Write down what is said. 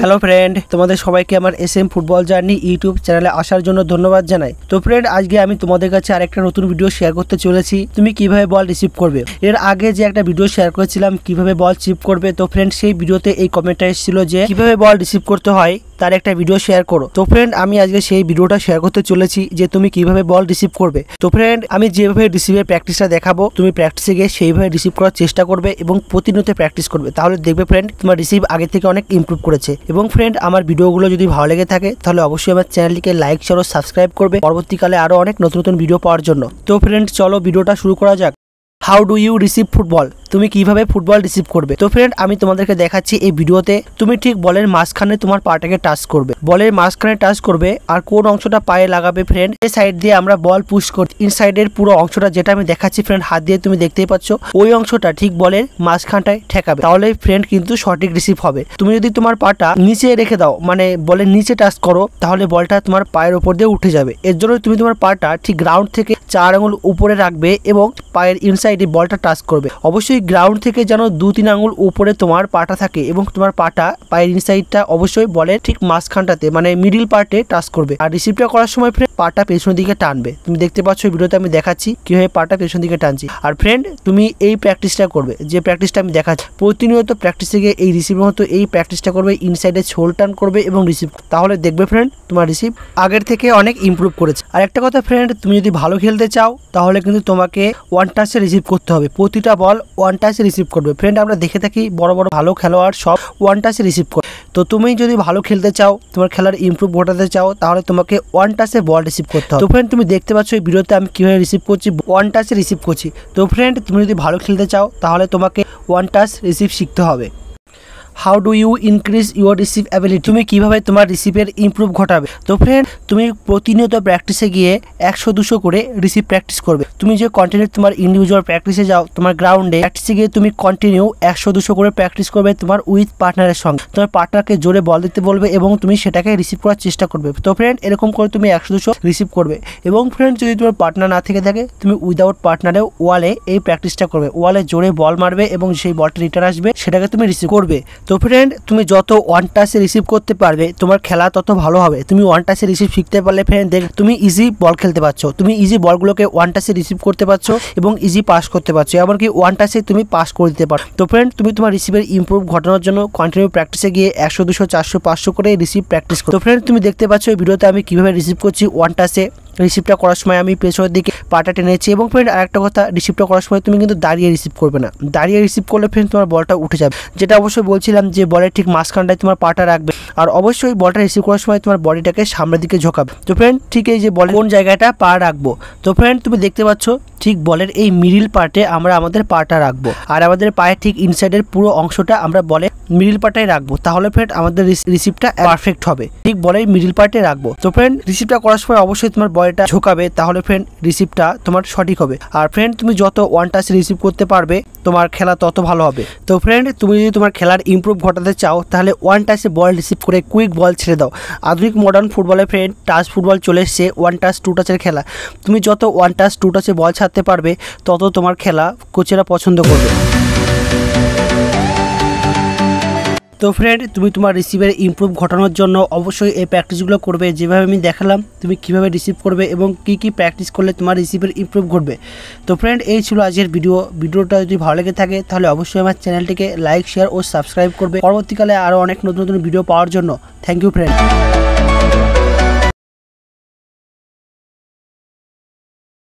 Hello friend, তোমাদের সবাইকে আমার এসএম ফুটবল জার্নি ইউটিউব চ্যানেলে আসার জন্য ধন্যবাদ জানাই। তো ফ্রেন্ড, আজকে আমি তোমাদের কাছে আরেকটা নতুন ভিডিও শেয়ার করতে চলেছি, তুমি কিভাবে বল রিসিভ করবে। এর আগে যে একটা ভিডিও শেয়ার করেছিলাম কিভাবে বল রিসিভ করবে, তো ফ্রেন্ড সেই ভিডিওতে এই কমেন্টটা এসেছিল যে কিভাবে বল রিসিভ করতে হয় তার একটা ভিডিও শেয়ার করো। তো ফ্রেন্ড, আমি আজকে সেই ভিডিওটা শেয়ার করতে চলেছি যে তুমি কিভাবে বল রিসিভ করবে। তো ফ্রেন্ড, আমি যেভাবে রিসিভের প্র্যাকটিসটা দেখাবো, তুমি প্র্যাকটিসে গিয়ে সেইভাবে রিসিভ করার চেষ্টা করবে এবং প্রতিনিয়ত প্র্যাকটিস করবে, তাহলে দেখবে ফ্রেন্ড তোমার রিসিভ আগে থেকে অনেক ইমপ্রুভ করেছে। এবং ফ্রেন্ড, আমার ভিডিওগুলো যদি ভালো লেগে থাকে তাহলে অবশ্যই আমার চ্যানেলটিকে লাইক শেয়ার ও সাবস্ক্রাইব করবে পরবর্তীকালে আরো অনেক নতুন নতুন ভিডিও পাওয়ার জন্য। তো ফ্রেন্ড, চলো ভিডিওটা শুরু করা যাক। How do you receive football, তুমি কিভাবে ফুটবল রিসিভ করবে। তো ফ্রেন্ড, আমি তোমাদেরকে দেখাচ্ছি এই ভিডিওতে। তুমি ঠিক বলের মাঝখানে তোমার পাটাকে টাচ করবে, বলের মাঝখানে টাচ করবে আর কোন অংশটা পায়ে লাগাবে ফ্রেন্ড, এই সাইড দিয়ে আমরা বল পুশ করি। ইনসাইডের পুরো অংশটা যেটা আমি দেখাচ্ছি ফ্রেন্ড হাত দিয়ে তুমি দেখতেই পাচ্ছ, ওই অংশটা ঠিক বলের মাঝখানটায় ঠেকাবে, তাহলে ফ্রেন্ড কিন্তু সঠিক রিসিভ হবে। তুমি যদি তোমার পাটা নিচে রেখে দাও, মানে বলের নিচে টাচ করো, তাহলে বলটা তোমার পায়ের উপর দিয়ে উঠে যাবে। এর জন্য তুমি তোমার পাটা ঠিক গ্রাউন্ড থেকে 4 আঙুল উপরে রাখবে এবং পায়ের ইনসাইডে বলটা টাচ করবে। অবশ্যই গ্রাউন্ড থেকে যেন 2-3 আঙুল উপরে তোমার পাটা থাকে এবং তোমার পাটা পায়ের ইনসাইডটা অবশ্যই বলের ঠিক মাঝখানটাতে মানে মিডিল পার্টে টাচ করবে। আর রিসিভটা করার সময় ফ্রেন্ড পাটা পেছনের দিকে টানবে। তুমি দেখতে পাচ্ছ ভিডিওতে আমি দেখাচ্ছি কিভাবে পাটা পেছন দিকে টানছি। আর ফ্রেন্ড, তুমি এই প্র্যাকটিসটা করবে, যে প্র্যাকটিসটা আমি দেখাচ্ছি, প্রতিনিয়ত প্র্যাকটিসে গিয়ে এই রিসিভের মতো এই প্র্যাকটিসটা করবে, ইনসাইডে ছোল টান করবে এবং রিসিভ, তাহলে দেখবে ফ্রেন্ড তোমার রিসিভ আগের থেকে অনেক ইমপ্রুভ করেছে। আর একটা কথা ফ্রেন্ড, তুমি যদি ভালো খেলতে চাও তাহলে কিন্তু তোমাকে ওয়ান টাচে রিসিভ করতে হবে, প্রতিটা বল ওয়ান টাচে রিসিভ করবে। ফ্রেন্ড, আমরা দেখে থাকি বড় বড় ভালো খেলোয়াড় সব ওয়ান টাচে রিসিভ করে। তো তুমি যদি ভালো খেলতে চাও, তোমার খেলার ইমপ্রুভ ঘটাতে চাও, তাহলে তোমাকে ওয়ান টাচে বল রিসিভ করতে হবে। তো ফ্রেন্ড, তুমি দেখতে পাচ্ছ এই ভিডিওতে আমি কিভাবে রিসিভ করছি, ওয়ান টাচে রিসিভ করছি। তো ফ্রেন্ড, তুমি যদি ভালো খেলতে চাও তাহলে তোমাকে ওয়ান টাচ রিসিভ শিখতে হবে। How do you increase your receive ability, তুমি কিভাবে তোমার রিসিভের ইমপ্রুভ ঘটাবে। তো ফ্রেন্ড, তুমি প্রতিনিয়ত প্র্যাকটিসে গিয়ে 100-200 করে রিসিভ প্র্যাকটিস করবে। তুমি যে কন্টিনিউ তোমার ইন্ডিভিজুয়াল প্র্যাকটিসে যাও, তোমার গ্রাউন্ডে প্র্যাকটিসে গিয়ে তুমি কন্টিনিউ 100-200 করে প্র্যাকটিস করবে তোমার উইথ পার্টনারের সঙ্গে। তোমার পার্টনারকে জোরে বল দিতে বলবে এবং তুমি সেটাকে রিসিভ করার চেষ্টা করবে। তো ফ্রেন্ড, এরকম করে তুমি 100-200 রিসিভ করবে। এবং ফ্রেন্ড, যদি তোমার পার্টনার না থেকে থাকে, তুমি উইদাউট পার্টনারে ওয়ালে এই প্র্যাকটিসটা করবে, ওয়ালে জোরে বল মারবে এবং সেই বলটা রিটার্ন আসবে, সেটাকে তুমি রিসিভ করবে। তো ফ্রেন্ড, তুমি যত ওয়ান টাচে রিসিভ করতে পারবে তোমার খেলা তত ভালো হবে। তুমি ওয়ান টাচে রিসিভ শিখতে পারলে ফ্রেন্ড দেখ তুমি ইজি বল খেলতে পারছো, তুমি ইজি বলগুলোকে ওয়ান টাচে রিসিভ করতে পারছো এবং ইজি পাস করতে পারছো, এমনকি ওয়ান টাচে তুমি পাস করে দিতে পারো। তো ফ্রেন্ড, তুমি তোমার রিসিভের ইমপ্রুভ ঘটানোর জন্য কন্টিনিউ প্র্যাকটিসে গিয়ে 100-200 400-500 করে রিসিভ প্র্যাকটিস করো। তো ফ্রেন্ড, তুমি দেখতে পাচ্ছ এই ভিডিওতে আমি কিভাবে রিসিভ করছি। ওয়ান টাচে রিসিভটা করার সময় আমি পেছনের দিকে পাটা টেনেছি। এবং ফ্রেন্ড, আরেকটা কথা, রিসিভটা করার সময় তুমি কিন্তু দাঁড়িয়ে রিসিভ করবে না, দাঁড়িয়ে রিসিভ করলে ফ্রেন্ড তোমার বলটা উঠে যাবে। যেটা অবশ্যই বলছিলাম যে বলের ঠিক মাঝখানটায় তোমার পাটা রাখবে, আর অবশ্যই বলটা রিসিভ করার সময় তোমার বডিটাকে সামনের দিকে ঝোঁকাবে। তো ফ্রেন্ড, ঠিক এই যে বলের কোন জায়গাটা পা রাখবো, তো ফ্রেন্ড তুমি দেখতে পাচ্ছ ঠিক বলের এই মিডিল পার্টে আমরা আমাদের পাটা রাখবো, আর আমাদের পায়ের ঠিক ইনসাইডের পুরো অংশটা আমরা বলের মিডিল পার্টে রাখবো, তাহলে ফ্রেন্ড আমাদের রিসিভটা পারফেক্ট হবে। ঠিক বলের মিডিল পার্টে রাখবো। তো ফ্রেন্ড, রিসিভটা করার সময় অবশ্যই তোমার বলটা ঝোঁকাবে, তাহলে ফ্রেন্ড রিসিভটা তোমার সঠিক হবে। আর ফ্রেন্ড, তুমি যত ওয়ান টাচ রিসিভ করতে পারবে তোমার খেলা তত ভালো হবে। তো ফ্রেন্ড, তুমি যদি তোমার খেলার ইমপ্রুভ ঘটাতে চাও তাহলে ওয়ান টাচে বল রিসিভ করে কুইক বল ছেড়ে দাও। আধুনিক মডার্ন ফুটবলে ফ্রেন্ড টাচ ফুটবল চলে এসছে, ওয়ান টাচ 2 টাচের খেলা। তুমি যত ওয়ান টাচ 2 টাচে বল ছাড়তে পারবে তত তোমার খেলা কোচেরা পছন্দ করবে। তো ফ্রেন্ড, তুমি তোমার রিসিভের ইমপ্রুভ ঘটানোর জন্য অবশ্যই এই প্র্যাকটিসগুলো করবে, যেভাবে আমি দেখালাম তুমি কিভাবে রিসিভ করবে এবং কি প্র্যাকটিস করলে তোমার রিসিভের ইমপ্রুভ ঘটবে। তো ফ্রেন্ড, এই ছিল আজকের ভিডিওটা যদি ভালো লেগে থাকে তাহলে অবশ্যই আমার চ্যানেলটিকে লাইক শেয়ার ও সাবস্ক্রাইব করবে পরবর্তীকালে আরও অনেক নতুন নতুন ভিডিও পাওয়ার জন্য। Thank you friend.